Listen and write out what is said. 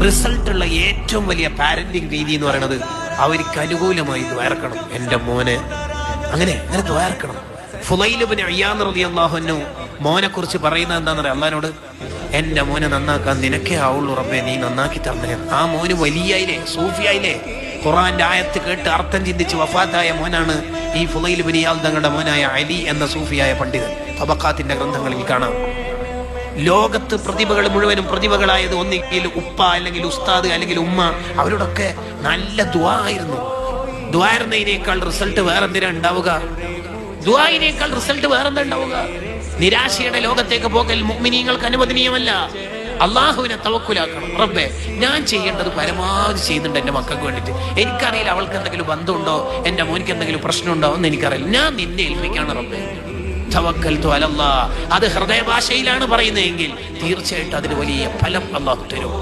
Result ഉള്ള ഏറ്റവും വലിയ പാരന്റിങ് രീതി എന്ന് പറയുന്നത് അവർക്ക് അനുകൂലമായി ദ്വാരക്കണം. എന്റെ മോനെ അങ്ങനെ ദ്വാരക്കണം. ഫുളൈൽ ഇബ്നു ഇയാദ് റളിയല്ലാഹു അൻഹു മോനെ കുറിച്ച് പറയുന്നത് എന്താണെന്ന് പറയാം, അള്ളാഹിനോട് എന്റെ മോനെ നന്നാക്കാൻ നിനക്കേ ആവുള്ളൂ റബ്ബേ, നീ നന്നാക്കി തരണേ. ആ മോന് വലിയായില്ലേ, സൂഫിയായില്ലേ, ഖുർആന്റെ ആയത്ത് കേട്ട് അർത്ഥം ചിന്തിച്ച് വഫാത്തായ മോനാണ് ഈ ഫുളൈൽ ഇബ്നു ഇയാദ് തങ്ങളുടെ മോനായ അലി എന്ന സൂഫിയായ പണ്ഡിതൻ. തബഖാത്തിന്റെ ഗ്രന്ഥങ്ങളിൽ കാണാം. ലോകത്ത് പ്രതിഭകൾ മുഴുവനും പ്രതിഭകളായത് ഒന്നുകിൽ ഉപ്പ അല്ലെങ്കിൽ ഉസ്താദ് അല്ലെങ്കിൽ ഉമ്മ, അവരോടൊക്കെ നല്ല ദുആ ആയിരുന്നു. ദുആയിരുന്നതിനേക്കാൾ റിസൾട്ട് വേറെന്തിനാ ഉണ്ടാവുക? ദുആയിനേക്കാൾ റിസൾട്ട് വേറെന്താ ഉണ്ടാവുക? നിരാശയുടെ ലോകത്തേക്ക് പോകൽ മുഅ്മിനീങ്ങൾക്ക് അനുവദനീയമല്ല. അള്ളാഹുവിനെ തവക്കുലാക്കണം. റബ്ബേ, ഞാൻ ചെയ്യേണ്ടത് പരമാവധി ചെയ്യുന്നുണ്ട് എന്റെ മക്കൾക്ക് വേണ്ടിയിട്ട്. എനിക്കറിയില്ല അവൾക്ക് എന്തെങ്കിലും ബന്ധമുണ്ടോ, എന്റെ മോനിക്ക് എന്തെങ്കിലും പ്രശ്നമുണ്ടോ എന്ന് എനിക്കറിയില്ല. ഞാൻ നിന്നെ ഏൽപ്പിക്കാണ് റബ്ബേ. തവക്കൽതു അലല്ലാഹ്. അത് ഹൃദയഭാഷയിലാണ് പറയുന്നതെങ്കിൽ തീർച്ചയായിട്ടും അതിന് വലിയ ഫലം അള്ളാഹു തരും.